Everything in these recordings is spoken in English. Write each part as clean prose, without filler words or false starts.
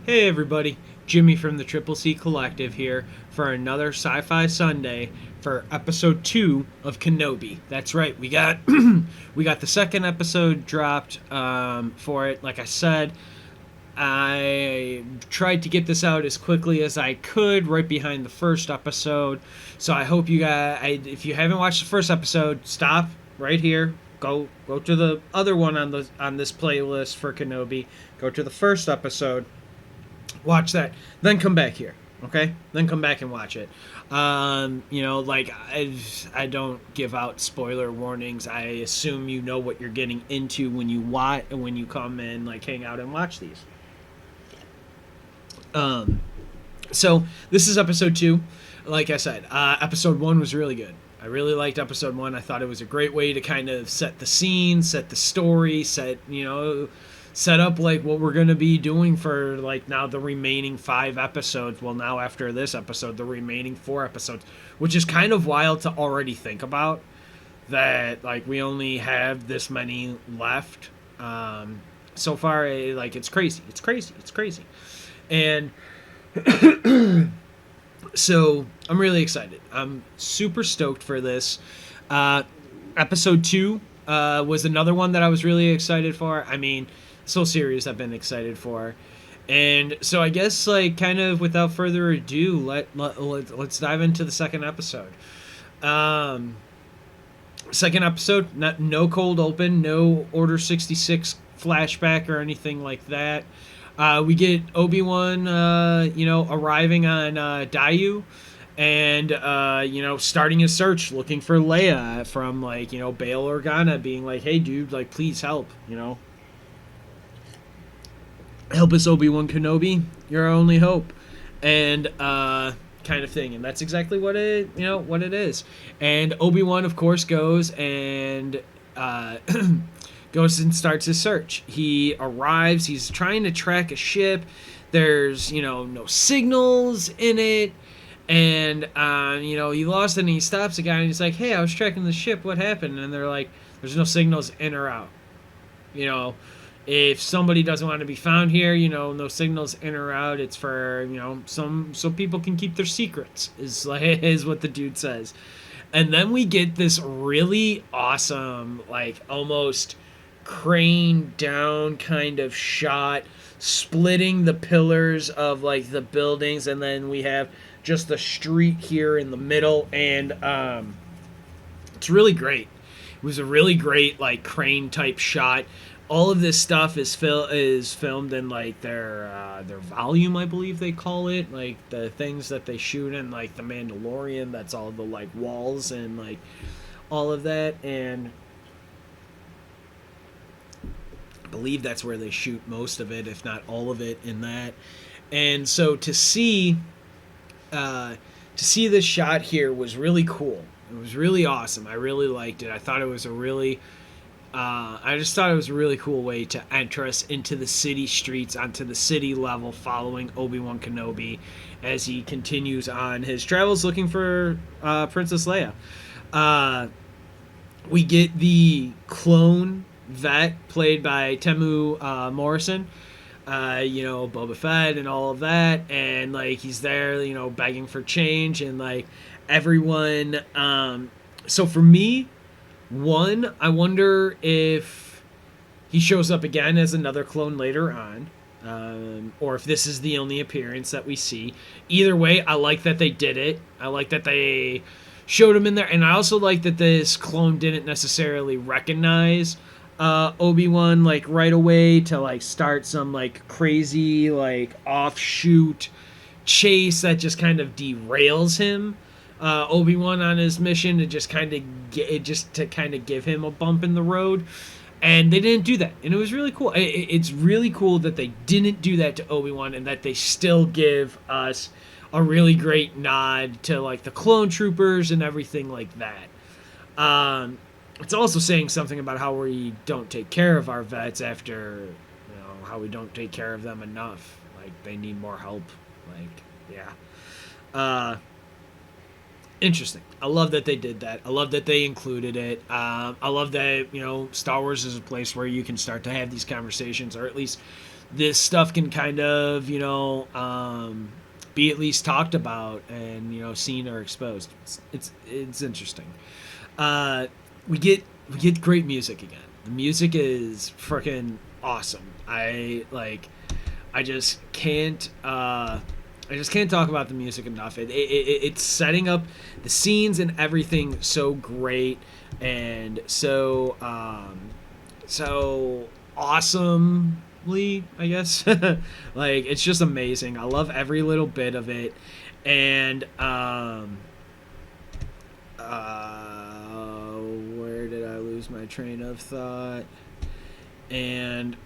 Hey everybody, Jimmy from the Triple C Collective here for another Sci-Fi Sunday for episode 2 of Kenobi. That's right, we got we got the second episode dropped for it. Like I said, I tried to get this out as quickly as I could, right behind the first episode. So I hope you guys, if you haven't watched the first episode, stop right here. Go to the other one on this playlist for Kenobi. Go to the first episode, watch that, then come back here. Okay, then come back and watch it. Like I don't give out spoiler warnings. I assume you know what you're getting into when you come and like hang out and watch these. So this is episode 2. Like I said, episode 1 was really good. I really liked episode 1. I thought it was a great way to kind of set the scene, set the story, set up like what we're going to be doing for like now the remaining 5 episodes. Well, now after this episode, the remaining 4 episodes, which is kind of wild to already think about, that like we only have this many left. So far, it's crazy. It's crazy. And so I'm really excited. I'm super stoked for this. Episode 2 was another one that I was really excited for. I mean, this whole series I've been excited for. And so I guess, like, kind of without further ado, let's dive into the second episode. Second episode, no cold open, no Order 66 flashback or anything like that. We get Obi-Wan, arriving on Dayu, and starting his search, looking for Leia from Bail Organa, being like, "Hey, dude, like, please help, help us, Obi-Wan Kenobi. You're our only hope," and kind of thing. And that's exactly what it is. And Obi-Wan, of course, goes and goes and starts his search. He arrives. He's trying to track a ship. There's, no signals in it. And, he lost it, and he stops the guy, and he's like, "Hey, I was tracking the ship. What happened?" And they're like, "There's no signals in or out. If somebody doesn't want to be found here, no signals in or out. It's for, so people can keep their secrets," is what the dude says. And then we get this really awesome, almost crane down kind of shot, splitting the pillars of the buildings, and then we have just the street here in the middle, and it's really great. It was a really great crane type shot. All of this stuff is filmed in their volume, I believe they call it, the things that they shoot in the Mandalorian. That's all the walls and all of that, and I believe that's where they shoot most of it, if not all of it, in that. And so to see this shot here was really cool. It was really awesome. I really liked it. I thought it was I just thought it was a really cool way to enter us into the city streets, onto the city level, following Obi-Wan Kenobi as he continues on his travels looking for Princess Leia. We get the clone vet played by Temu Morrison, Boba Fett and all of that, and he's there, begging for change, and everyone. So for me, one, I wonder if he shows up again as another clone later on, or if this is the only appearance that we see. Either way, I like that they did it. I like that they showed him in there, and I also like that this clone didn't necessarily recognize Obi-Wan right away to start some crazy offshoot chase that just kind of derails him, Obi-Wan, on his mission to just kind of give him a bump in the road. And they didn't do that, and it was really cool. It's really cool that they didn't do that to Obi-Wan, and that they still give us a really great nod to the clone troopers and everything like that. It's also saying something about how we don't take care of our vets after, how we don't take care of them enough. They need more help. Yeah. Interesting. I love that they did that. I love that they included it. I love that, Star Wars is a place where you can start to have these conversations, or at least this stuff can kind of, be at least talked about and, seen or exposed. It's interesting. Uh, we get great music again. The music is freaking awesome. I just can't. I just can't talk about the music enough. It's setting up the scenes and everything so great and so awesomely, I guess. Like, it's just amazing. I love every little bit of it, and where did I lose my train of thought? And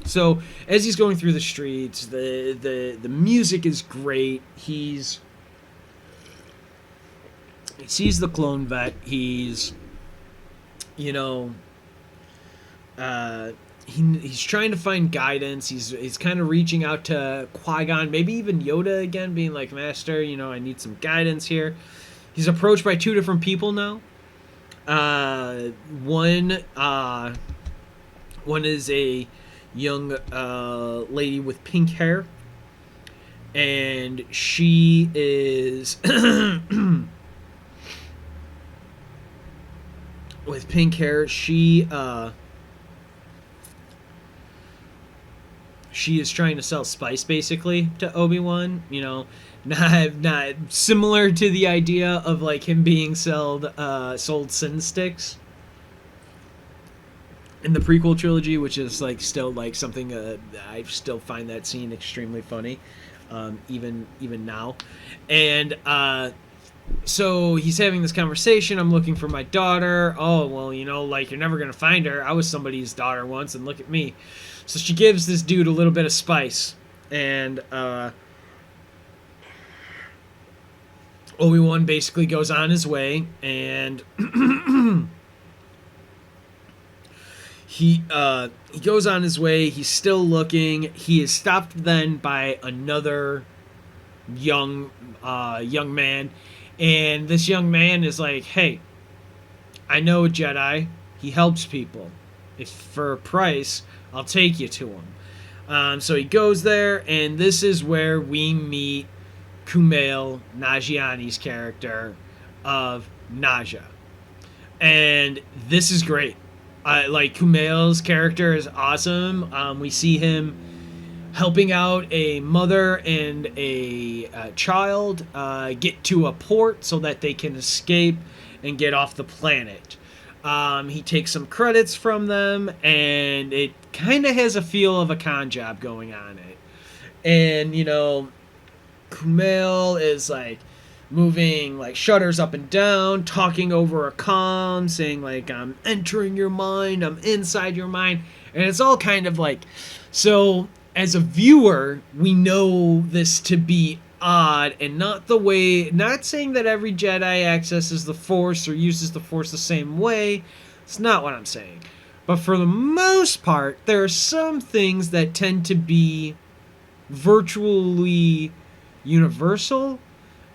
so as he's going through the streets, the music is great. He sees the clone vet. He's, you know, he's trying to find guidance. He's kind of reaching out to Qui-Gon, maybe even Yoda again, being like, Master, I need some guidance here. He's approached by two different people now. One is a young lady with pink hair, and she is with pink hair. She is trying to sell spice basically to Obi-Wan. Not similar to the idea of like him being sold sin sticks in the prequel trilogy, which is like still like something I still find that scene extremely funny, even now. And so he's having this conversation. I'm looking for my daughter. Oh, well, like, you're never gonna find her. I was somebody's daughter once, and look at me. So she gives this dude a little bit of spice, and Obi-Wan basically goes on his way, and he goes on his way. He's still looking. He is stopped then by another young man, and this young man is like, "Hey, I know a Jedi. He helps people. If for a price, I'll take you to him." So he goes there, and this is where we meet Kumail Nanjiani's character of Naja, and this is great. Like, Kumail's character is awesome. We see him helping out a mother and a child get to a port so that they can escape and get off the planet. He takes some credits from them, and it kind of has a feel of a con job going on it. And, Kumail is like moving like shutters up and down, talking over a comm, saying like, "I'm entering your mind, I'm inside your mind," and it's all kind of like, so as a viewer, we know this to be odd, and not saying that every Jedi accesses the Force or uses the Force the same way. It's not what I'm saying. But for the most part, there are some things that tend to be virtually universal,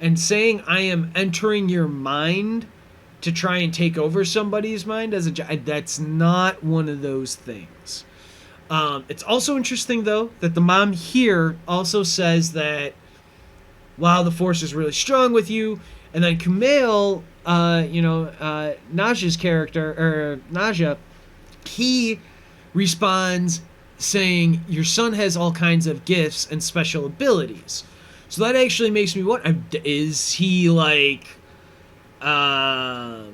and saying I am entering your mind to try and take over somebody's mind that's not one of those things. It's also interesting though that the mom here also says that, wow, the Force is really strong with you, and then Kumail, Naja's character, or Naja, he responds saying, your son has all kinds of gifts and special abilities. So that actually makes me wonder, is he like Chirrut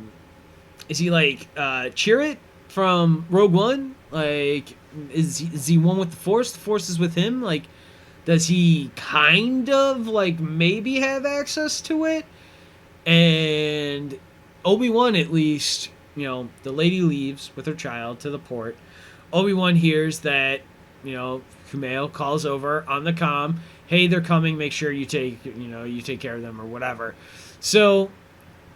from Rogue One? Like, is he one with the Force? The Force is with him? Like, does he kind of like maybe have access to it? And Obi-Wan, at least, the lady leaves with her child to the port. Obi-Wan hears that, Kumail calls over on the comm, "Hey, they're coming, make sure you take care of them," or whatever. So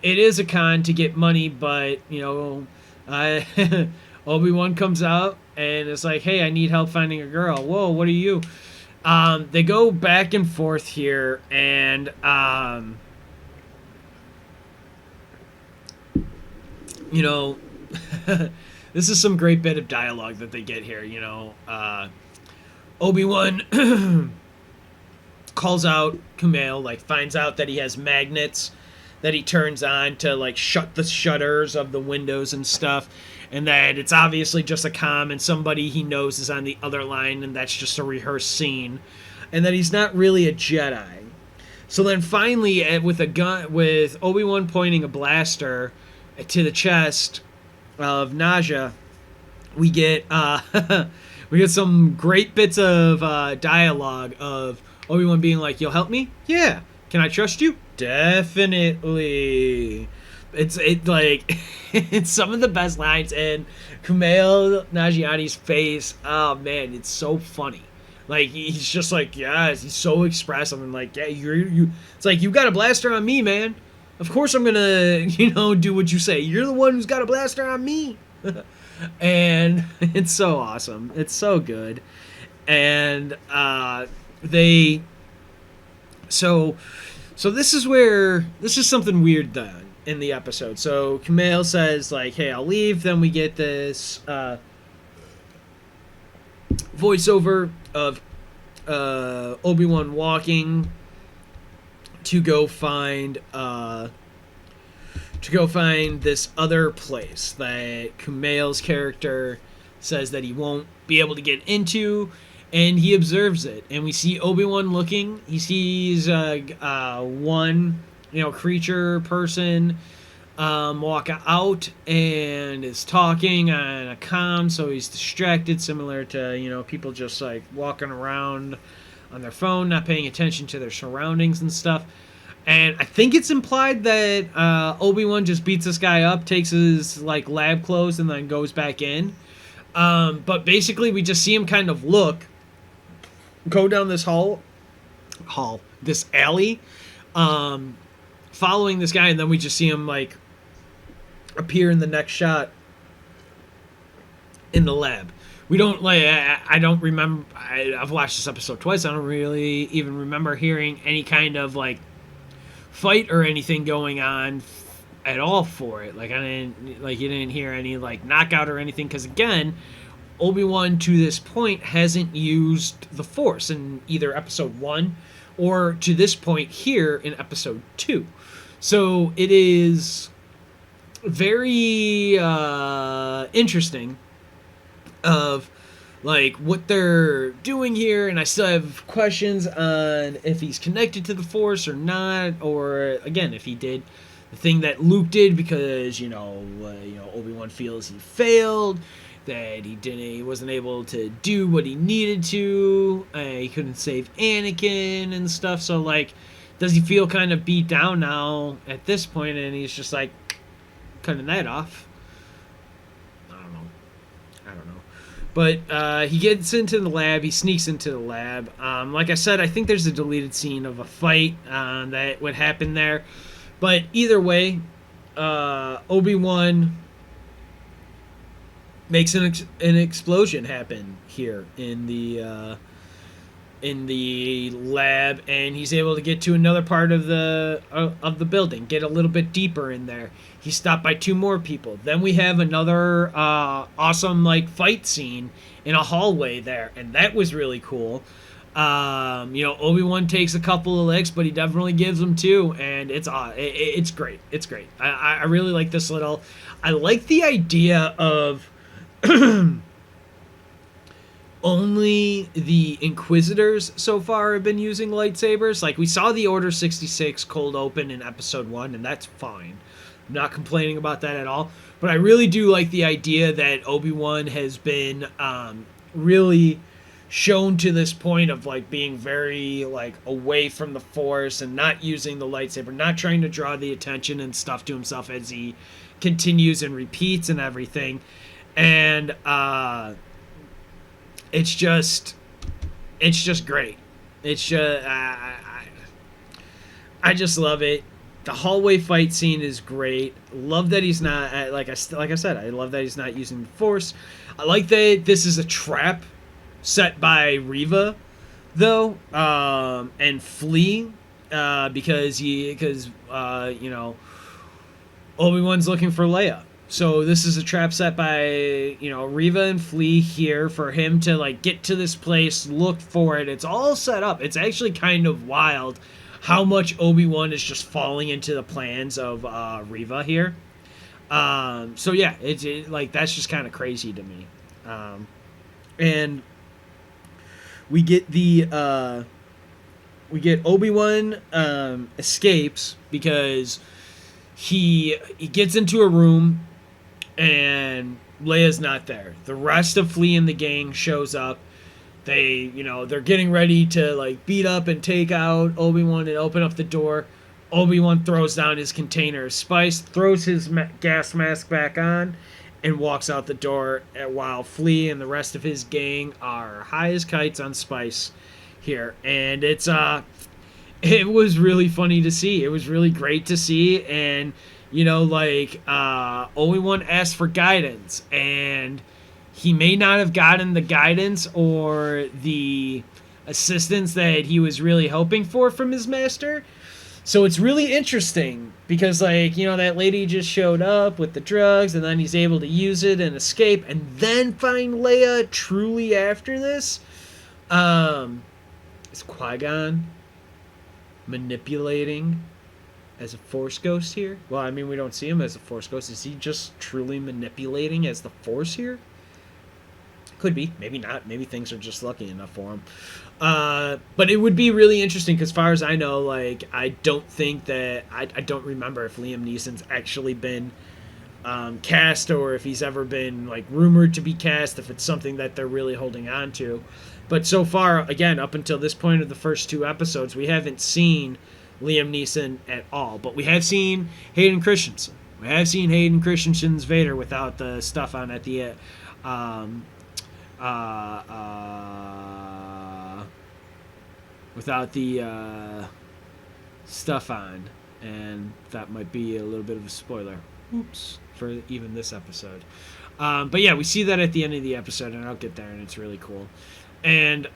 it is a con to get money, but Obi-Wan comes out and it's like, "Hey, I need help finding a girl." "Whoa, what are you?" They go back and forth here, and you know, this is some great bit of dialogue that they get here. Obi-Wan calls out Kumail, like finds out that he has magnets that he turns on to like shut the shutters of the windows and stuff, and that it's obviously just a comm and somebody he knows is on the other line, and that's just a rehearsed scene, and that he's not really a Jedi. So then finally, with a gun, with Obi-Wan pointing a blaster to the chest of Naja, we get we get some great bits of dialogue of Obi-Wan being like, "You'll help me? Yeah. Can I trust you? Definitely." It's some of the best lines, and Kumail Nanjiani's face. Oh man, it's so funny. Like he's just like, yes, he's so expressive and like, yeah, you. It's like, you got a blaster on me, man. Of course I'm gonna do what you say. You're the one who's got a blaster on me. And it's so awesome. It's so good. And they so this is something weird then in the episode. So Kumail says like, "Hey, I'll leave." Then we get this voiceover of Obi-Wan walking to go find this other place that Kumail's character says that he won't be able to get into, and he observes it, and we see Obi-Wan looking. He sees one creature person walk out and is talking on a comm, so he's distracted, similar to people just like walking around on their phone, not paying attention to their surroundings and stuff. And I think it's implied that Obi-Wan just beats this guy up, takes his like lab clothes, and then goes back in. But basically, we just see him kind of go down this this alley, following this guy, and then we just see him like appear in the next shot in the lab. We don't I don't remember. I've watched this episode twice. I don't really even remember hearing any kind of like fight or anything going on at all for it. Like you didn't hear any like knockout or anything, because again, Obi-Wan to this point hasn't used the Force in either episode 1 or to this point here in episode 2. So it is very interesting of like what they're doing here, and I still have questions on if he's connected to the Force or not, or again if he did the thing that Luke did because Obi-Wan feels he failed, that he wasn't able to do what he needed to, he couldn't save Anakin and stuff. So like, does he feel kind of beat down now at this point, and he's just like cutting that off? I don't know. But he gets into the lab. He sneaks into the lab. Like I said, I think there's a deleted scene of a fight that would happen there. But either way, Obi-Wan makes an explosion happen here in the lab, and he's able to get to another part of the building, get a little bit deeper in there. He's stopped by 2 more people. Then we have another awesome like fight scene in a hallway there, and that was really cool. Obi-Wan takes a couple of licks, but he definitely gives them 2, and it's great. It's great. I really like this little. I like the idea of only the Inquisitors so far have been using lightsabers. Like, we saw the Order 66 cold open in episode 1, and that's fine. I'm not complaining about that at all. But I really do like the idea that Obi-Wan has been really shown to this point of like being very like away from the Force and not using the lightsaber, not trying to draw the attention and stuff to himself as he continues and repeats and everything. And it's just great. It's just I just love it. The hallway fight scene is great. Love that he's not like I said. I love that he's not using the Force. I like that this is a trap set by Reva, though, and Flea, because Obi-Wan's looking for Leia. So this is a trap set by, Riva and Flea here for him to like get to this place, look for it. It's all set up. It's actually kind of wild how much Obi-Wan is just falling into the plans of Riva here. So yeah, like that's just kind of crazy to me. And we get Obi-Wan escapes because he gets into a room and Leia's not there. The rest of Flea and the gang shows up. They're getting ready to like beat up and take out Obi-Wan and open up the door. Obi-Wan throws down his container of spice, throws his gas mask back on, and walks out the door while Flea and the rest of his gang are high as kites on spice here. And it was really funny to see. It was really great to see. And Obi-Wan asked for guidance, and he may not have gotten the guidance or the assistance that he was really hoping for from his master. So it's really interesting because, that lady just showed up with the drugs, and then he's able to use it and escape, and then find Leia truly after this. Is Qui-Gon manipulating as a Force ghost here? Well, I mean, we don't see him as a Force ghost. Is he just truly manipulating as the Force here? Could be. Maybe not. Maybe things are just lucky enough for him. But it would be really interesting because, as far as I know, I don't think that... I don't remember if Liam Neeson's actually been cast, or if he's ever been, rumored to be cast, if it's something that they're really holding on to. But so far, again, up until this point of the first 2 episodes, we haven't seen Liam Neeson at all. But we have seen Hayden Christensen. We have seen Hayden Christensen's Vader without the stuff on at the end. Without the stuff on, and that might be a little bit of a spoiler. Oops, for even this episode. But yeah, we see that at the end of the episode, and I'll get there, and it's really cool. And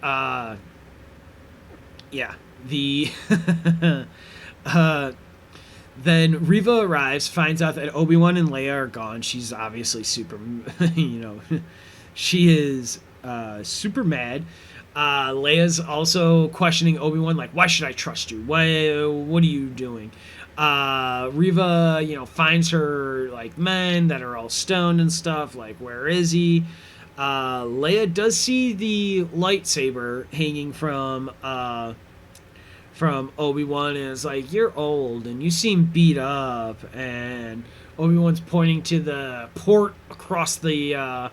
yeah, the then Riva arrives, finds out that Obi-Wan and Leia are gone. She's obviously super, she is super mad. Leia's also questioning Obi-Wan, why should I trust you? What are you doing? Riva, finds her, men that are all stoned and stuff, where is he? Leia does see the lightsaber hanging from Obi-Wan, and is you're old, and you seem beat up, and Obi-Wan's pointing to the port across there,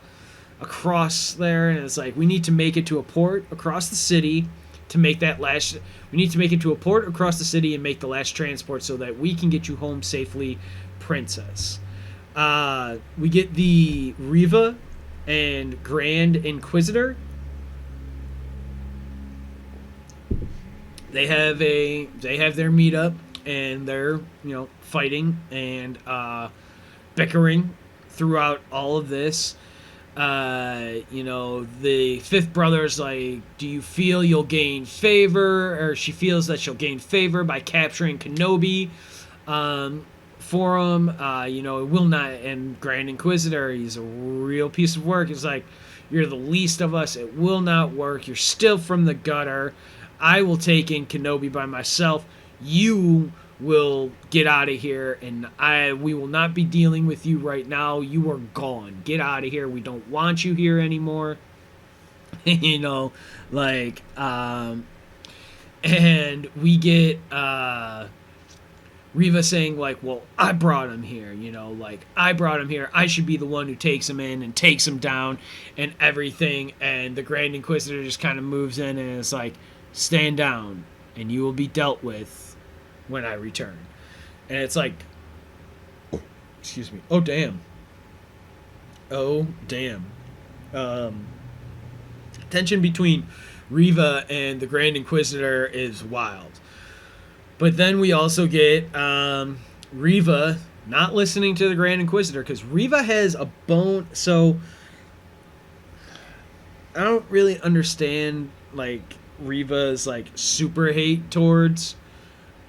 and it's we need to make it to a port across the city to make that last... We need to make it to a port across the city and make the last transport so that we can get you home safely, princess. We get the Riva and Grand Inquisitor. They have their meetup, and they're fighting and bickering throughout all of this. The fifth brother's do you feel you'll gain favor? Or she feels that she'll gain favor by capturing Kenobi for him. It will not. And Grand Inquisitor, he's a real piece of work. It's you're the least of us. It will not work. You're still from the gutter. I will take in Kenobi by myself. You will get out of here, and we will not be dealing with you right now. You are gone. Get out of here. We don't want you here anymore. And we get Riva saying well, I brought him here, I brought him here. I should be the one who takes him in and takes him down and everything. And the Grand Inquisitor just kind of moves in and is stand down and you will be dealt with when I return. And it's excuse me. Oh damn. Tension between Riva and the Grand Inquisitor is wild. But then we also get Riva not listening to the Grand Inquisitor, because Riva has a bone. So I don't really understand Riva's super hate towards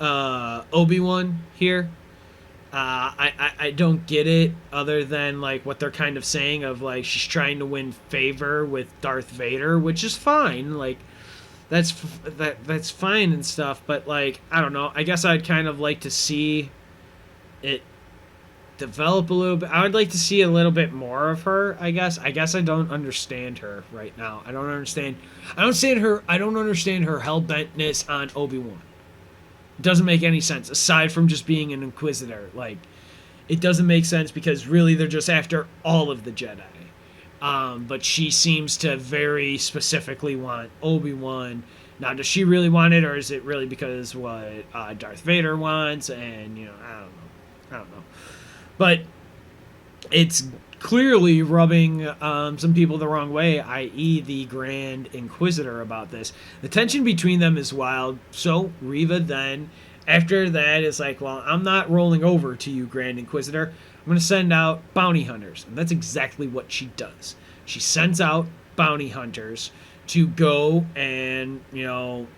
Obi-Wan here. I don't get it other than like what they're kind of saying of like she's trying to win favor with Darth Vader, which is fine. Like that's fine and stuff, but like I don't know. I guess I'd kind of like to see it develop a little bit. I would like to see a little bit more of her, I guess. I guess I don't understand her right now. I don't understand her hell bentness on Obi-Wan. It doesn't make any sense aside from just being an inquisitor. Like it doesn't make sense because really they're just after all of the Jedi. But she seems to very specifically want Obi-Wan. Now, does she really want it, or is it really because what Darth Vader wants? And I don't know. But it's clearly rubbing some people the wrong way, i.e., the Grand Inquisitor, about this. The tension between them is wild. So Reva then, after that, is like, well, I'm not rolling over to you, Grand Inquisitor. I'm going to send out bounty hunters. And that's exactly what she does. She sends out bounty hunters to go and, to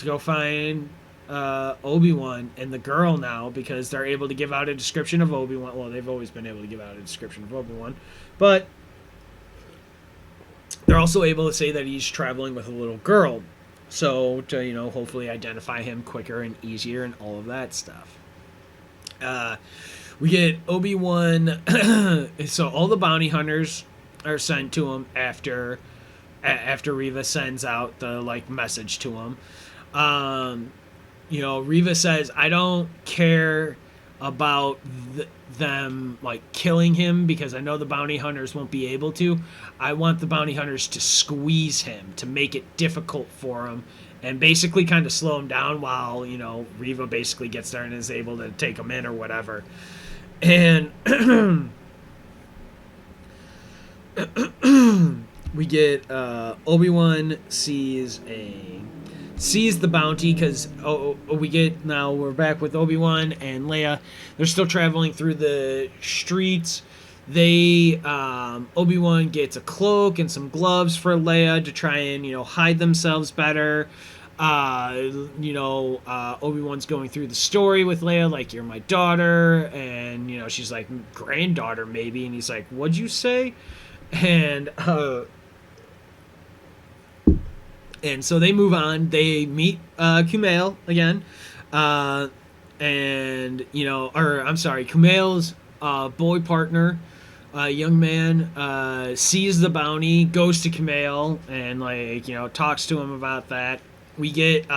go find Obi-Wan and the girl now, because they're able to give out a description of Obi-Wan. Well, they've always been able to give out a description of Obi-Wan, but they're also able to say that he's traveling with a little girl, so to hopefully identify him quicker and easier and all of that stuff. We get Obi-Wan. So all the bounty hunters are sent to him after Reva sends out the message to him. Reva says, I don't care about them killing him because I know the bounty hunters won't be able to. I want the bounty hunters to squeeze him, to make it difficult for him, and basically kind of slow him down while Reva basically gets there and is able to take him in or whatever. And we get Obi-Wan sees the bounty because we're back with Obi-Wan and Leia. They're still traveling through the streets. Obi-Wan gets a cloak and some gloves for Leia to try and hide themselves better. Obi-Wan's going through the story with Leia, like, you're my daughter, and she's like, granddaughter maybe, and he's like, what'd you say? And so they move on. They meet Kumail again, Kumail's boy partner, young man, sees the bounty, goes to Kumail, and talks to him about that. We get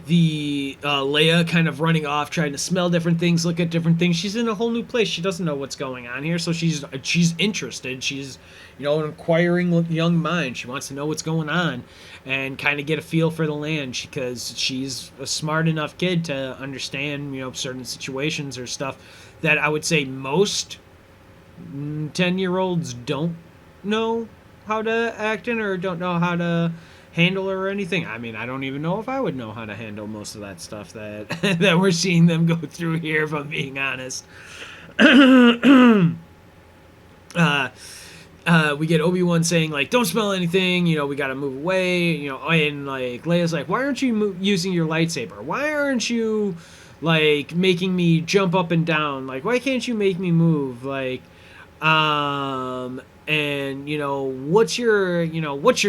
the Leia kind of running off, trying to smell different things, look at different things. She's in a whole new place. She doesn't know what's going on here, so she's interested. She's an inquiring young mind. She wants to know what's going on and kind of get a feel for the land, because she's a smart enough kid to understand certain situations or stuff that I would say most 10-year-olds don't know how to act in, or don't know how to handle or anything. I mean, I don't even know if I would know how to handle most of that stuff that that we're seeing them go through here, if I'm being honest. We get Obi-Wan saying, don't smell anything, we gotta move away, and Leia's like, why aren't you using your lightsaber? Why aren't you making me jump up and down? Why can't you make me move? And what's your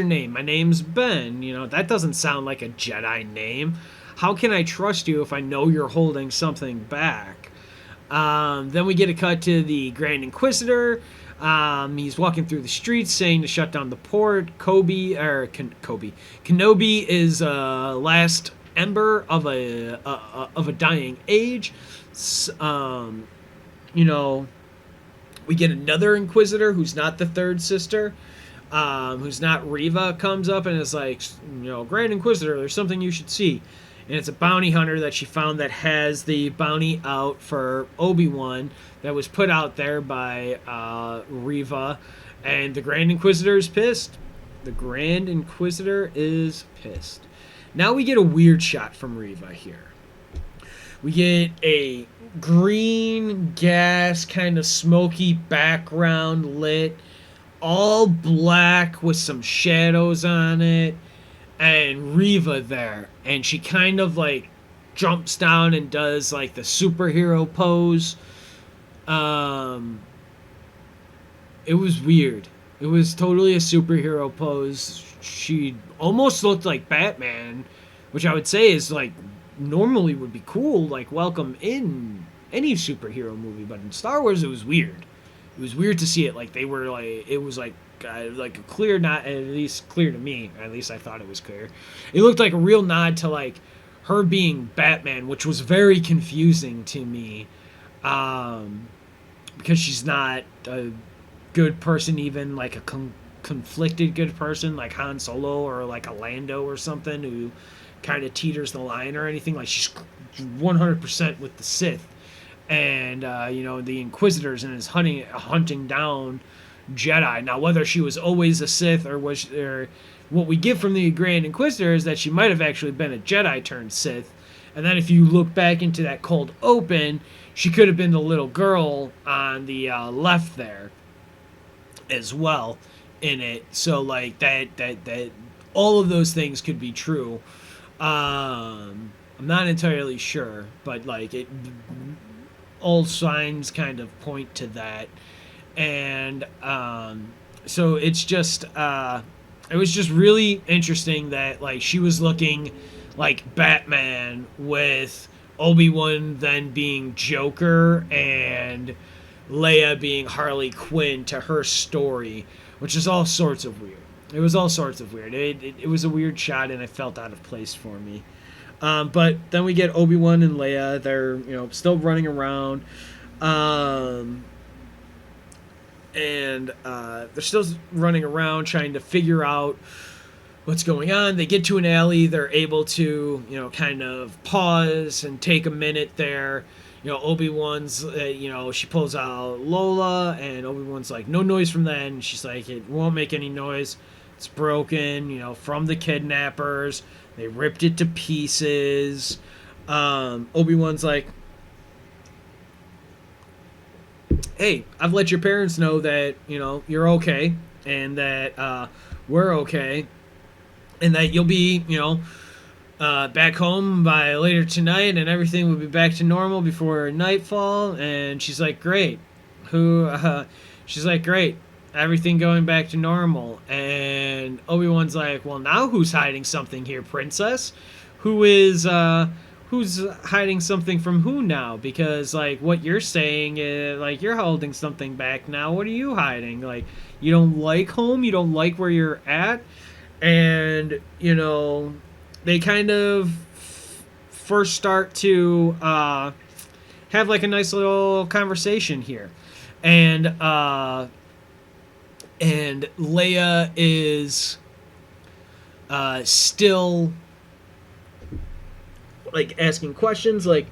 name? My name's Ben. That doesn't sound like a Jedi name. How can I trust you if I know you're holding something back? Then we get a cut to the Grand Inquisitor. He's walking through the streets saying to shut down the port. Kenobi is last ember of a dying age. We get another Inquisitor who's not the third sister, who's not Reva, comes up and is like, Grand Inquisitor, there's something you should see. And it's a bounty hunter that she found that has the bounty out for Obi-Wan that was put out there by Reva. And the Grand Inquisitor is pissed. Now we get a weird shot from Reva here. We get a green gas kind of smoky background lit, all black with some shadows on it, and Reva there, and she kind of jumps down and does like the superhero pose. Um, it was weird. It was totally a superhero pose. She almost looked like Batman, which I would say is like normally would be cool, like welcome in any superhero movie, but in Star Wars it was weird. It was weird to see it like they were like it was like a clear nod, at least clear to me. At least I thought it was clear. It looked like a real nod to like her being Batman, which was very confusing to me, because she's not a good person, even like a conflicted good person like Han Solo or like a Lando or something who kind of teeters the line or anything. Like she's 100% with the Sith and the Inquisitors and is hunting down Jedi. Now whether she was always a Sith or what we get from the Grand Inquisitor is that she might have actually been a Jedi turned Sith. And then if you look back into that cold open, she could have been the little girl on the left there as well in it. So like that all of those things could be true. I'm not entirely sure, but like it, all signs kind of point to that. And so it's just it was just really interesting that like she was looking like Batman with Obi-Wan then being Joker and Leia being Harley Quinn to her story, which is all sorts of weird. It was all sorts of weird. It was a weird shot, and it felt out of place for me. But then we get Obi-Wan and Leia. They're still running around, and they're still running around trying to figure out what's going on. They get to an alley. They're able to kind of pause and take a minute there. Obi-Wan's, she pulls out Lola, and Obi-Wan's like, no noise from that. And she's like, it won't make any noise. It's broken, from the kidnappers. They ripped it to pieces. Obi-Wan's like, hey, I've let your parents know that, you're okay, and that we're okay, and that you'll be, back home by later tonight, and everything will be back to normal before nightfall. And she's like, great. She's like, great. Everything going back to normal. And Obi-Wan's like, well, now who's hiding something here, princess? Who's hiding something from who now? Because, like, what you're saying is, like, you're holding something back now. What are you hiding? Like, you don't like home? You don't like where you're at? And, they kind of first start to have, like, a nice little conversation here. And Leia is still like asking questions like,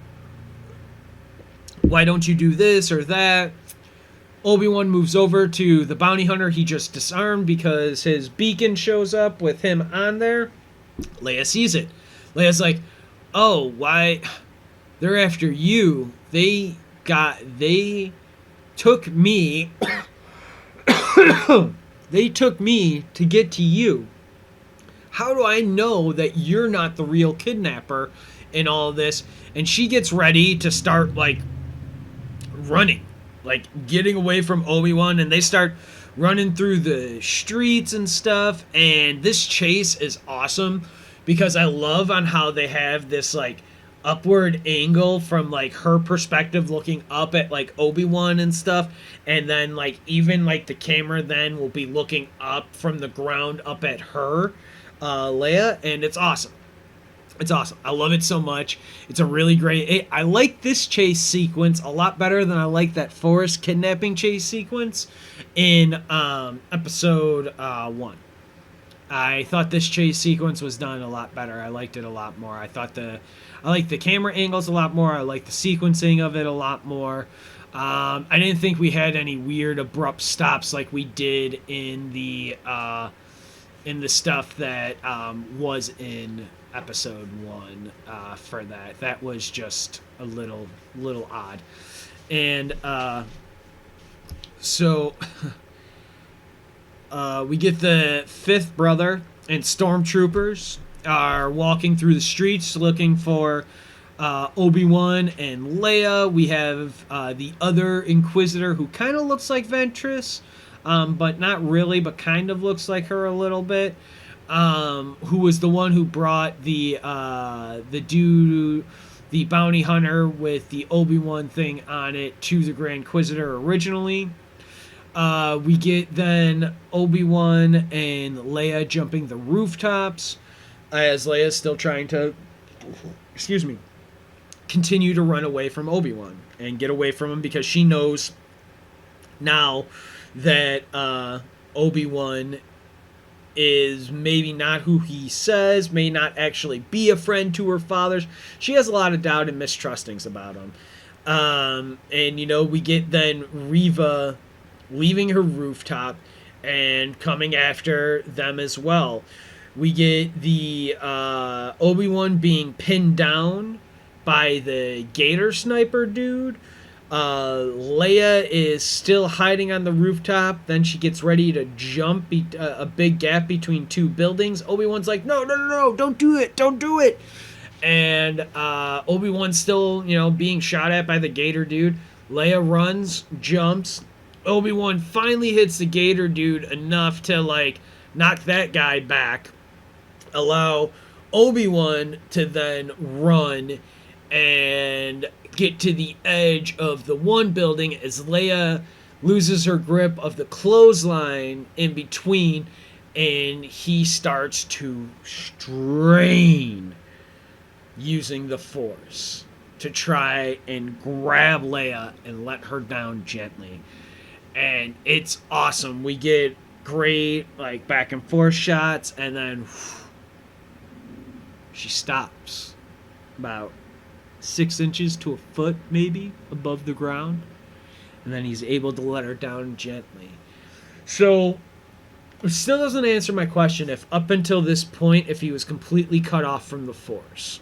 why don't you do this or that? Obi-Wan moves over to the bounty hunter he just disarmed because his beacon shows up with him on there. Leia sees it. Leia's like, oh, why? They're after you. They took me they took me to get to you. How do I know that you're not the real kidnapper in all of this? And she gets ready to start, like, running. Like, getting away from Obi-Wan. And they start running through the streets and stuff. And this chase is awesome because I love on how they have this, like, upward angle from like her perspective looking up at like Obi-Wan and stuff, and then like even like the camera then will be looking up from the ground up at her, Leia, and it's awesome. It's awesome. I love it so much. It's a really great. I like this chase sequence a lot better than I like that forest kidnapping chase sequence in episode 1. I thought this chase sequence was done a lot better. I liked it a lot more. I liked the camera angles a lot more. I liked the sequencing of it a lot more. I didn't think we had any weird abrupt stops like we did in the stuff that was in episode 1 for that. That was just a little odd. And so we get the fifth brother and stormtroopers are walking through the streets looking for Obi-Wan and Leia. We have the other Inquisitor who kind of looks like Ventress, but not really, but kind of looks like her a little bit. Who was the one who brought the dude, the bounty hunter with the Obi-Wan thing on it to the Grand Inquisitor originally. We get then Obi-Wan and Leia jumping the rooftops as Leia's still trying to, excuse me, continue to run away from Obi-Wan and get away from him because she knows now that Obi-Wan is maybe not who he says, may not actually be a friend to her father's. She has a lot of doubt and mistrustings about him. And, we get then Reva leaving her rooftop and coming after them as well. We get the Obi-Wan being pinned down by the Gator sniper dude. Leia is still hiding on the rooftop. Then she gets ready to jump a big gap between two buildings. Obi-Wan's like, no, don't do it. And Obi-Wan's still, being shot at by the Gator dude. Leia runs, jumps. Obi-Wan finally hits the Gator dude enough to, knock that guy back. Allow Obi-Wan to then run and get to the edge of the one building as Leia loses her grip of the clothesline in between, and he starts to strain using the Force to try and grab Leia and let her down gently. And it's awesome. We get great back and forth shots, and then she stops about 6 inches to a foot maybe above the ground, and then he's able to let her down gently. So it still doesn't answer my question if up until this point if he was completely cut off from the Force,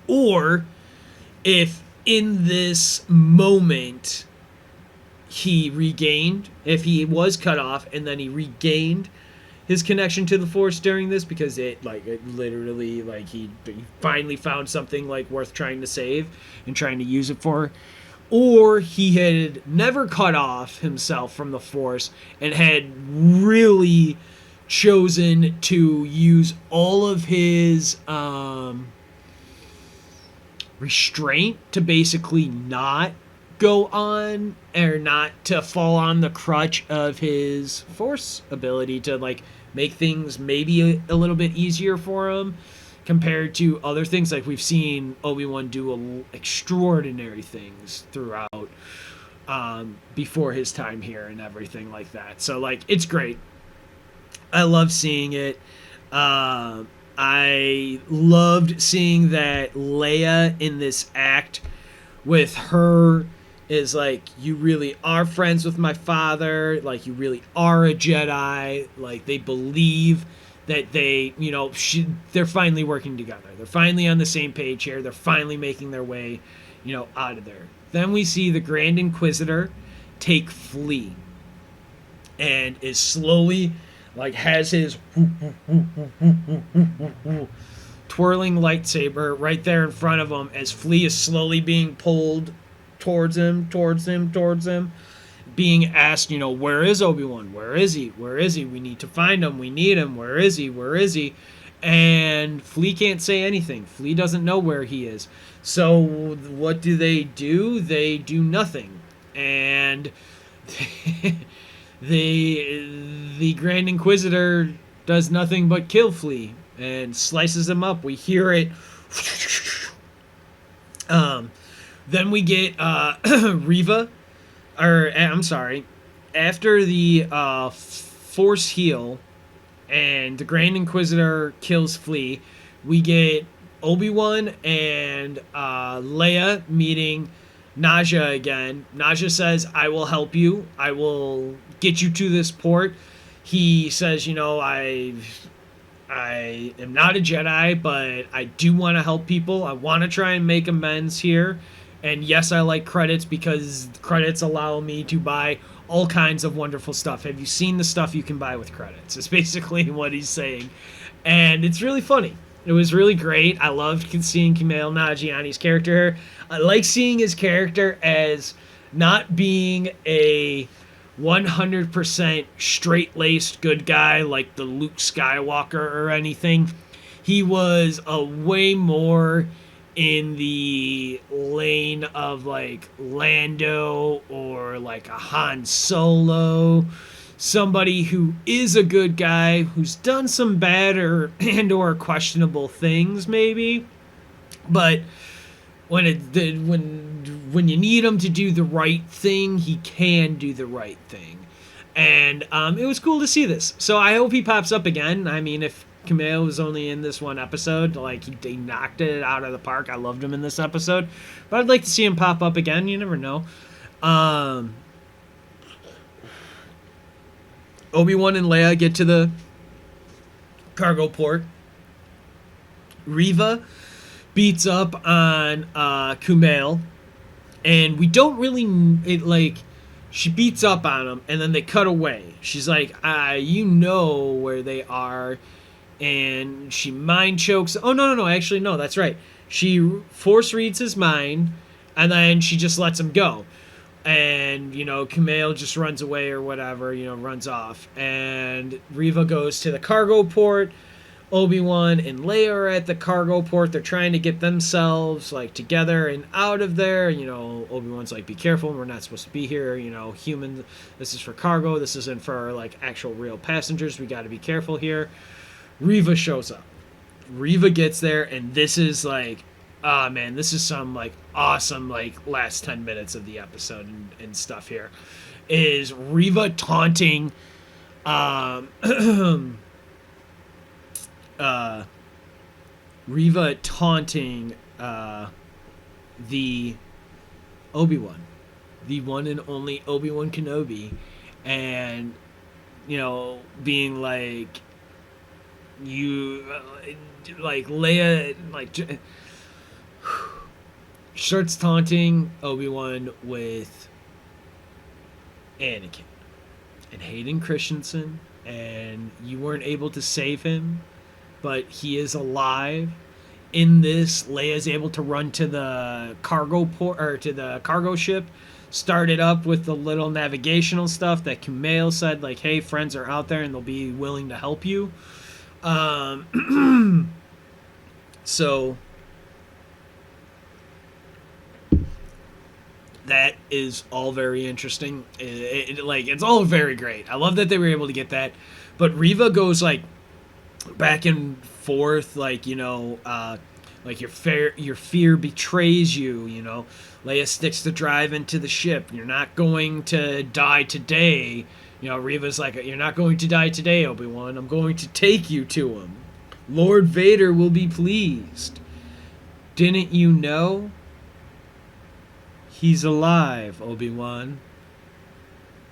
or if in this moment if he was cut off and then he regained his connection to the Force during this, because it literally he finally found something worth trying to save and trying to use it for, or he had never cut off himself from the Force and had really chosen to use all of his restraint to basically not go on, or not to fall on the crutch of his Force ability to make things maybe a little bit easier for him compared to other things. We've seen Obi-Wan do extraordinary things throughout before his time here and everything like that. So it's great. I love seeing it. I loved seeing that Leia in this act with her is you really are friends with my father, you really are a Jedi, they believe that they're finally working together. They're finally on the same page here. They're finally making their way, out of there. Then we see the Grand Inquisitor take Flea and is slowly has his twirling lightsaber right there in front of him as Flea is slowly being pulled towards him, being asked, where is Obi-Wan? Where is he? We need to find him. We need him. Where is he? And Flea can't say anything. Flea doesn't know where he is. So what do? They do nothing. And the Grand Inquisitor does nothing but kill Flea and slices him up. We hear it. Then we get Reva, after the Force heal and the Grand Inquisitor kills Flea, we get Obi-Wan and Leia meeting Naja again. Naja says, I will help you. I will get you to this port. He says, I am not a Jedi, but I do want to help people. I want to try and make amends here. And yes, I like credits because credits allow me to buy all kinds of wonderful stuff. Have you seen the stuff you can buy with credits? It's basically what he's saying. And it's really funny. It was really great. I loved seeing Kumail Nanjiani's character. I like seeing his character as not being a 100% straight laced good guy like the Luke Skywalker or anything. He was a way more in the lane of like Lando or like a Han Solo, somebody who is a good guy who's done some bad or questionable things maybe, but when you need him to do the right thing, he can do the right thing. And it was cool to see this. So I hope he pops up again. I mean, if Kumail was only in this one episode, like they knocked it out of the park. I loved him in this episode, but I'd like to see him pop up again. You never know. Obi-Wan and Leia get to the cargo port. Reva beats up on Kumail, and we don't really she beats up on him, and then they cut away. She's like, you know where they are, and she mind chokes. Oh no, actually no, that's right. She force reads his mind, and then she just lets him go. And, Kumail just runs away or whatever, runs off. And Reva goes to the cargo port. Obi-Wan and Leia are at the cargo port. They're trying to get themselves, together and out of there. Obi-Wan's like, be careful. We're not supposed to be here. Humans, this is for cargo. This isn't for, actual real passengers. We got to be careful here. Reva shows up. Reva gets there, and this is, oh man, this is some awesome last 10 minutes of the episode and stuff here. Is Reva taunting Reva taunting the Obi-Wan, the one and only Obi-Wan Kenobi, and being like, you Leia starts taunting Obi-Wan with Anakin and Hayden Christensen, and you weren't able to save him, but he is alive. In this, Leia's able to run to the cargo port, or to the cargo ship, start it up with the little navigational stuff that Kumail said, hey, friends are out there and they'll be willing to help you. So that is all very interesting. It's all very great. I love that they were able to get that. But Reva goes back and forth, your fear betrays you. Leia sticks the drive into the ship. You're not going to die today. Reva's like, you're not going to die today, Obi-Wan. I'm going to take you to him. Lord Vader will be pleased. Didn't you know? He's alive, Obi-Wan.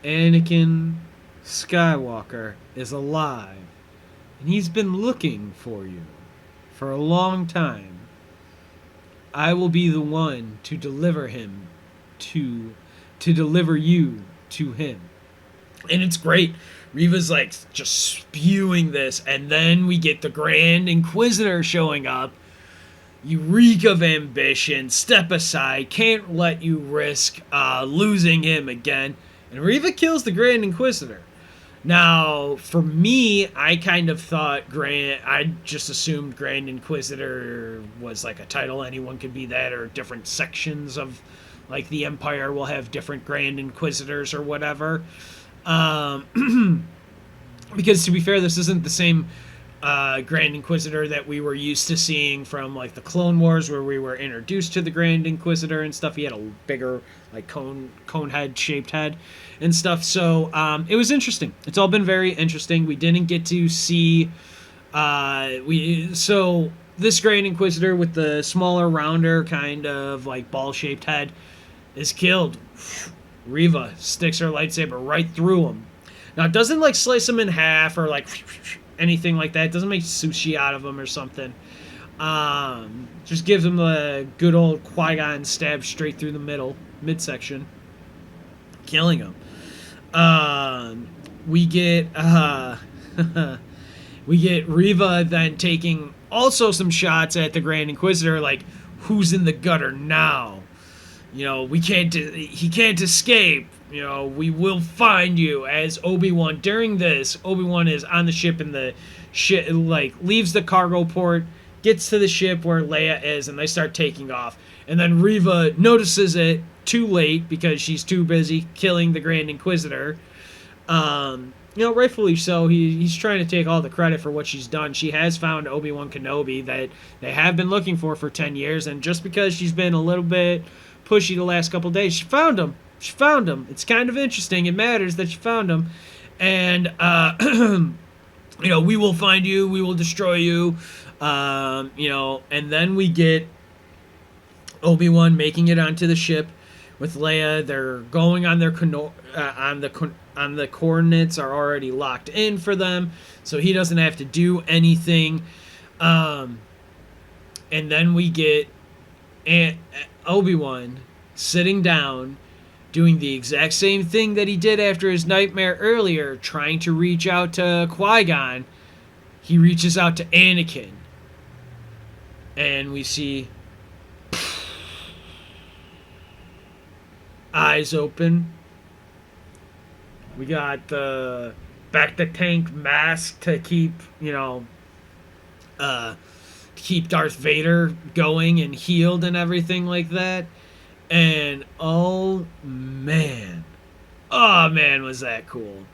Anakin Skywalker is alive. And he's been looking for you for a long time. I will be the one to deliver him to deliver you to him. And it's great. Reva's just spewing this, and then we get the Grand Inquisitor showing up. You reek of ambition. Step aside. Can't let you risk losing him again. And Reva kills the Grand Inquisitor. Now, for me, I kind of thought I just assumed Grand Inquisitor was a title. Anyone could be that, or different sections of the Empire will have different Grand Inquisitors or whatever. Because to be fair, this isn't the same Grand Inquisitor that we were used to seeing from the Clone Wars, where we were introduced to the Grand Inquisitor and stuff. He had a bigger cone head shaped head and stuff. So it was interesting. It's all been very interesting. We didn't get to see so this Grand Inquisitor with the smaller, rounder kind of ball shaped head is killed. Reva sticks her lightsaber right through him. Now it doesn't slice him in half or anything like that. It doesn't make sushi out of him or something. Just gives him the good old Qui-Gon stab straight through the midsection, killing him. We get we get Reva then taking also some shots at the Grand Inquisitor, like, who's in the gutter now? He can't escape. We will find you. As Obi-Wan, during this, Obi-Wan is on the ship in the ship, like, leaves the cargo port, gets to the ship where Leia is, and they start taking off. And then Reva notices it too late because she's too busy killing the Grand Inquisitor. Rightfully so. He's trying to take all the credit for what she's done. She has found Obi-Wan Kenobi that they have been looking for 10 years, and just because she's been a little bit pushy the last couple days, she found him. It's kind of interesting. It matters that she found him. And, we will find you. We will destroy you. And then we get Obi-Wan making it onto the ship with Leia. They're going on their on the coordinates are already locked in for them, so he doesn't have to do anything. And then we get Obi-Wan sitting down, doing the exact same thing that he did after his nightmare earlier, trying to reach out to Qui-Gon. He reaches out to Anakin, and we see eyes open. We got the back-to-tank mask to keep, keep Darth Vader going and healed and everything like that. And oh man, was that cool.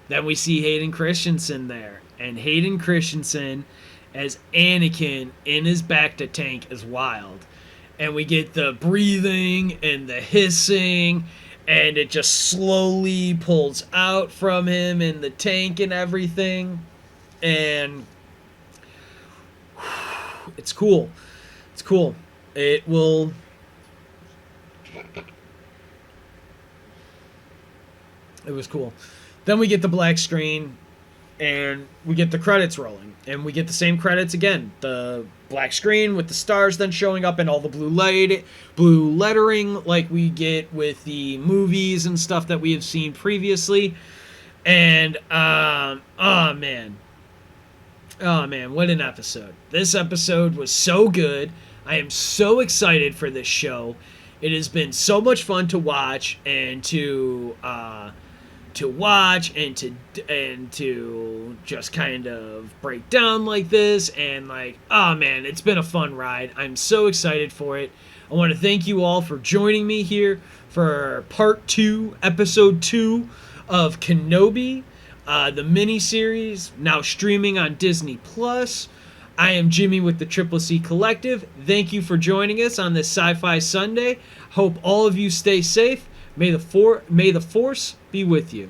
Then we see Hayden Christensen there, and Hayden Christensen as Anakin in his back-to-tank is wild. And we get the breathing and the hissing, and it just slowly pulls out from him in the tank and everything. And it's cool. It was cool. Then we get the black screen, and we get the credits rolling. And we get the same credits again. The black screen with the stars then showing up and all the blue lettering like we get with the movies and stuff that we have seen previously. And, oh man, what an episode. This episode was so good. I am so excited for this show. It has been so much fun to watch and to just kind of break down like this, and like, oh man, it's been a fun ride. I'm so excited for it. I want to thank you all for joining me here for part 2, episode 2 of Kenobi, the mini-series, now streaming on Disney Plus. I am Jimmy with the Triple C Collective. Thank you for joining us on this Sci-Fi Sunday. Hope all of you stay safe. May the Force be with you.